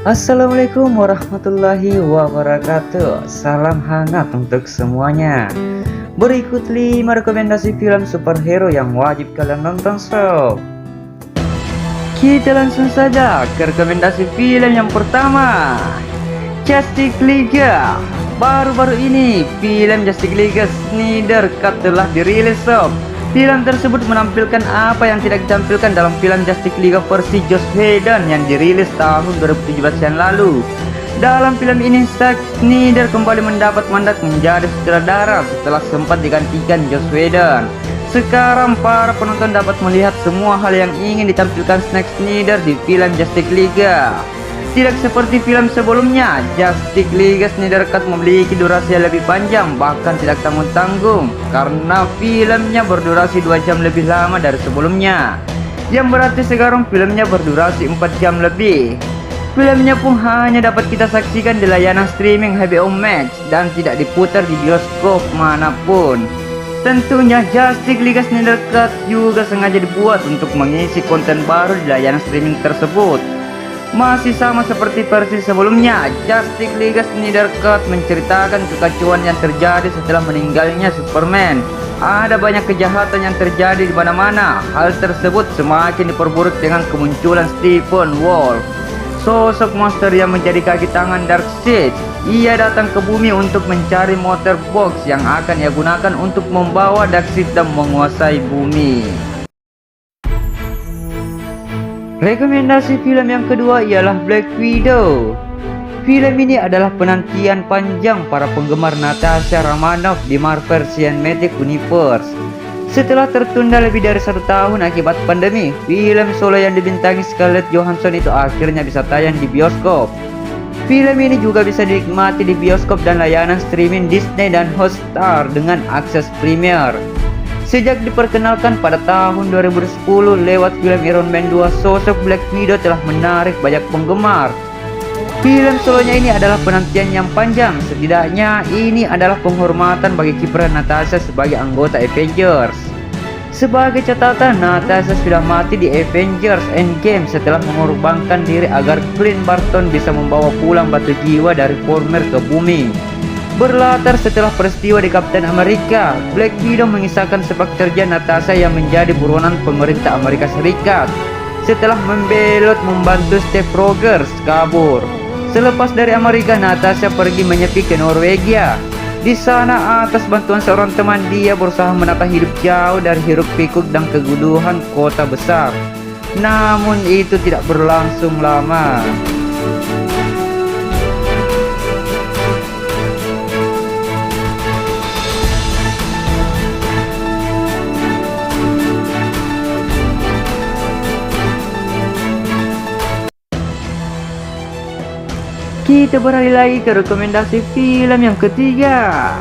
Assalamualaikum warahmatullahi wabarakatuh. Salam hangat untuk semuanya. Berikut 5 rekomendasi film superhero yang wajib kalian nonton sob. Kita langsung saja ke rekomendasi film yang pertama, Justice League. Baru-baru ini film Justice League Snyder Cut telah dirilis sob. Film tersebut menampilkan apa yang tidak ditampilkan dalam film Justice League versi Joss Whedon yang dirilis tahun 2017 yang lalu. Dalam film ini, Zack Snyder kembali mendapat mandat menjadi sutradara setelah sempat digantikan Joss Whedon. Sekarang para penonton dapat melihat semua hal yang ingin ditampilkan Zack Snyder di film Justice League. Tidak seperti film sebelumnya, Justice League Snyder Cut memiliki durasi yang lebih panjang, bahkan tidak tanggung-tanggung, karena filmnya berdurasi 2 jam lebih lama dari sebelumnya. Yang berarti sekarang filmnya berdurasi 4 jam lebih. Filmnya pun hanya dapat kita saksikan di layanan streaming HBO Max dan tidak diputar di bioskop manapun. Tentunya Justice League Snyder Cut juga sengaja dibuat untuk mengisi konten baru di layanan streaming tersebut. Masih sama seperti versi sebelumnya, Justice League Snyder Cut menceritakan kekacauan yang terjadi setelah meninggalnya Superman. Ada banyak kejahatan yang terjadi di mana-mana. Hal tersebut semakin diperburuk dengan kemunculan Steppenwolf, sosok monster yang menjadi kaki tangan Darkseid. Ia datang ke bumi untuk mencari Mother Box yang akan ia gunakan untuk membawa Darkseid dan menguasai bumi. Rekomendasi film yang kedua ialah Black Widow. Film ini adalah penantian panjang para penggemar Natasha Romanoff di Marvel Cinematic Universe. Setelah tertunda lebih dari 1 tahun akibat pandemi, film solo yang dibintangi Scarlett Johansson itu akhirnya bisa tayang di bioskop. Film ini juga bisa dinikmati di bioskop dan layanan streaming Disney dan Hotstar dengan akses premier. Sejak diperkenalkan pada tahun 2010 lewat film Iron Man 2, sosok Black Widow telah menarik banyak penggemar. Film solonya ini adalah penantian yang panjang, setidaknya ini adalah penghormatan bagi kiprah Natasha sebagai anggota Avengers. Sebagai catatan, Natasha sudah mati di Avengers Endgame setelah mengorbankan diri agar Clint Barton bisa membawa pulang batu jiwa dari Vormir ke bumi. Berlatar setelah peristiwa di Captain America, Black Widow mengisahkan sepak terjang Natasha yang menjadi buronan pemerintah Amerika Serikat setelah membelot membantu Steve Rogers kabur. Selepas dari Amerika, Natasha pergi menyepi ke Norwegia. Di sana, atas bantuan seorang teman, dia berusaha menata hidup jauh dari hiruk-pikuk dan keguduhan kota besar. Namun itu tidak berlangsung lama. Kita beralih lagi ke rekomendasi film yang ketiga.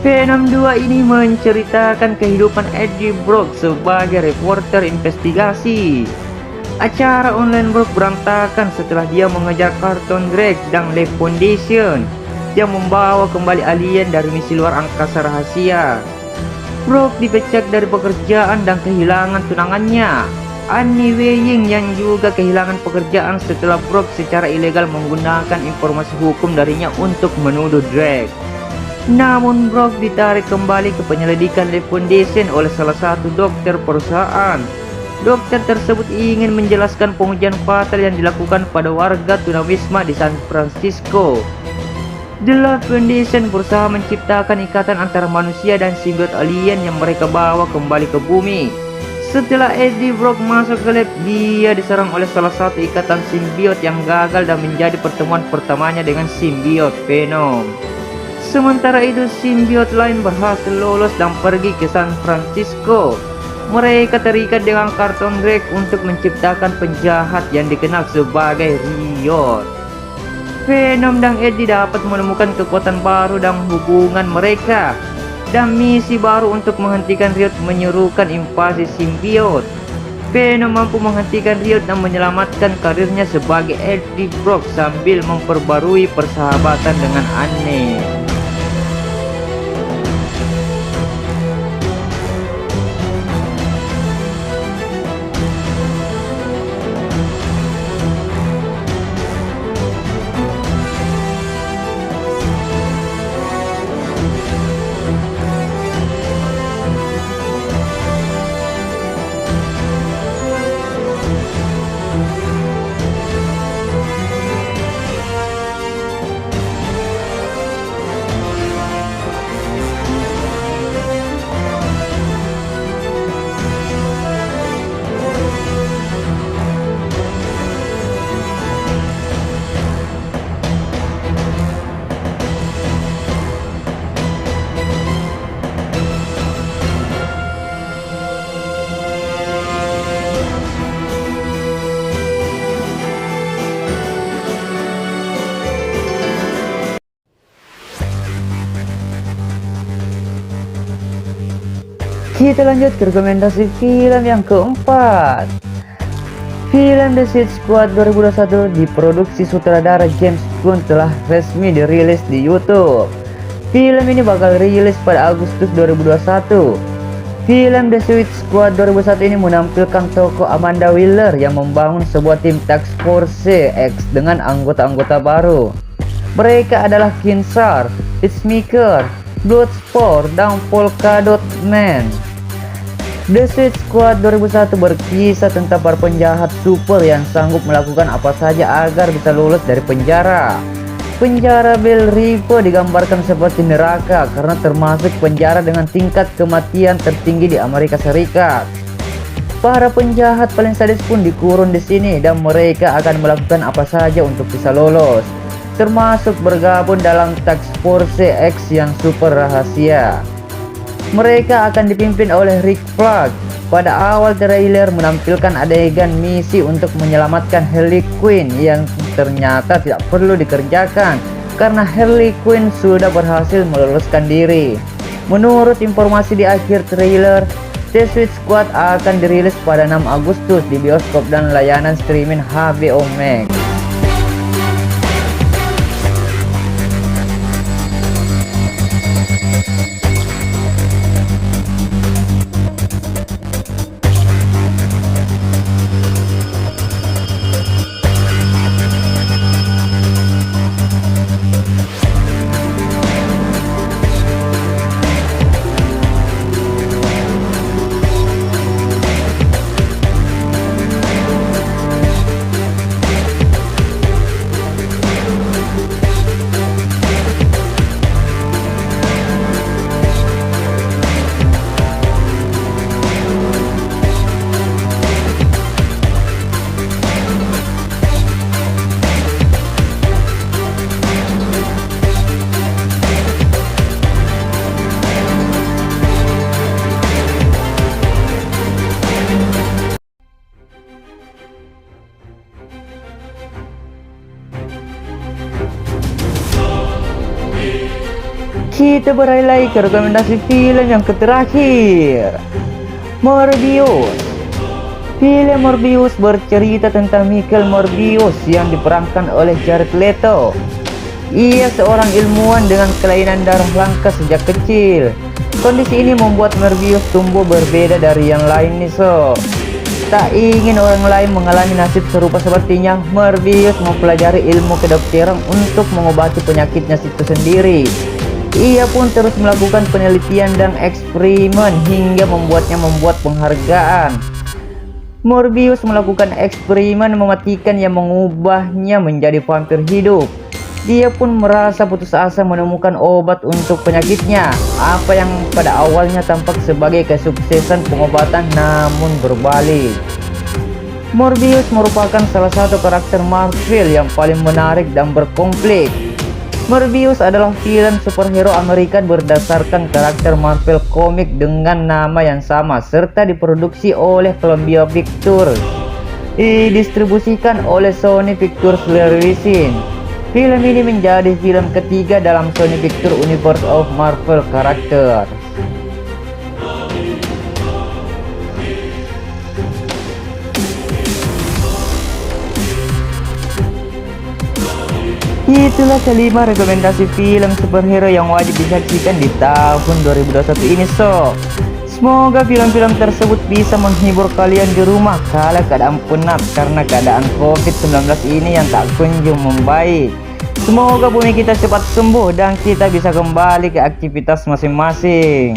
Venom 2 ini menceritakan kehidupan Eddie Brock sebagai reporter investigasi. Acara online Brock berantakan setelah dia mengejar Carlton Drake dan Leaf Foundation yang membawa kembali alien dari misi luar angkasa rahasia. Brock dipecat dari pekerjaan dan kehilangan tunangannya, Annie Weying, yang juga kehilangan pekerjaan setelah Brock secara ilegal menggunakan informasi hukum darinya untuk menuduh Drake. Namun Brock ditarik kembali ke penyelidikan Leaf Foundation oleh salah satu dokter perusahaan. Dokter tersebut ingin menjelaskan pengujian fatal yang dilakukan pada warga tunawisma di San Francisco. The Leaf Foundation berusaha menciptakan ikatan antara manusia dan simbiot alien yang mereka bawa kembali ke bumi. Setelah Eddie Brock masuk ke lab, dia diserang oleh salah satu ikatan simbiot yang gagal dan menjadi pertemuan pertamanya dengan simbiot Venom. Sementara itu, simbiot lain berhasil lolos dan pergi ke San Francisco. Mereka terikat dengan Carlton Drake untuk menciptakan penjahat yang dikenal sebagai Riot. Venom dan Eddie dapat menemukan kekuatan baru dan hubungan mereka, dan misi baru untuk menghentikan Riot menyerukan invasi simbiot. Venom mampu menghentikan Riot dan menyelamatkan karirnya sebagai Eddie Brock sambil memperbarui persahabatan dengan Anne. Kita lanjut ke rekomendasi film yang keempat. Film The Suicide Squad 2021 diproduksi sutradara James Gunn telah resmi dirilis di YouTube. Film ini bakal rilis pada Agustus 2021. Film The Suicide Squad 2001 ini menampilkan tokoh Amanda Waller yang membangun sebuah tim Task Force X dengan anggota-anggota baru. Mereka adalah Kinsar, Peacemaker, Bloodsport, dan Polka Dot Man. The Suicide Squad 2001 berkisah tentang para penjahat super yang sanggup melakukan apa saja agar bisa lulus dari penjara. Penjara Bell River digambarkan seperti neraka karena termasuk penjara dengan tingkat kematian tertinggi di Amerika Serikat. Para penjahat paling sadis pun dikurung di sini dan mereka akan melakukan apa saja untuk bisa lolos, termasuk bergabung dalam Task Force X yang super rahasia. Mereka akan dipimpin oleh Rick Flag. Pada awal trailer menampilkan adegan misi untuk menyelamatkan Harley Quinn yang ternyata tidak perlu dikerjakan karena Harley Quinn sudah berhasil meloloskan diri. Menurut informasi di akhir trailer, The Suicide Squad akan dirilis pada 6 Agustus di bioskop dan layanan streaming HBO Max. Kita beralih lagi ke rekomendasi film yang terakhir, Morbius. Film Morbius bercerita tentang Michael Morbius yang diperankan oleh Jared Leto. Ia seorang ilmuwan dengan kelainan darah langka sejak kecil. Kondisi ini membuat Morbius tumbuh berbeda dari yang lain nih sob. Tak ingin orang lain mengalami nasib serupa sepertinya, Morbius mempelajari ilmu kedokteran untuk mengobati penyakitnya itu sendiri. Ia pun terus melakukan penelitian dan eksperimen hingga membuat penghargaan. Morbius melakukan eksperimen mematikan yang mengubahnya menjadi vampir hidup. Dia pun merasa putus asa menemukan obat untuk penyakitnya, apa yang pada awalnya tampak sebagai kesuksesan pengobatan namun berbalik. Morbius merupakan salah satu karakter Marvel yang paling menarik dan berkonflik. Morbius adalah film superhero Amerika berdasarkan karakter Marvel komik dengan nama yang sama serta diproduksi oleh Columbia Pictures. Didistribusikan oleh Sony Pictures Releasing. Film ini menjadi film ketiga dalam Sony Pictures Universe of Marvel Characters. Itulah kelima rekomendasi film superhero yang wajib disaksikan di tahun 2021 ini sob. Semoga film-film tersebut bisa menghibur kalian di rumah kala keadaan penat karena keadaan COVID-19 ini yang tak kunjung membaik. Semoga bumi kita cepat sembuh dan kita bisa kembali ke aktivitas masing-masing.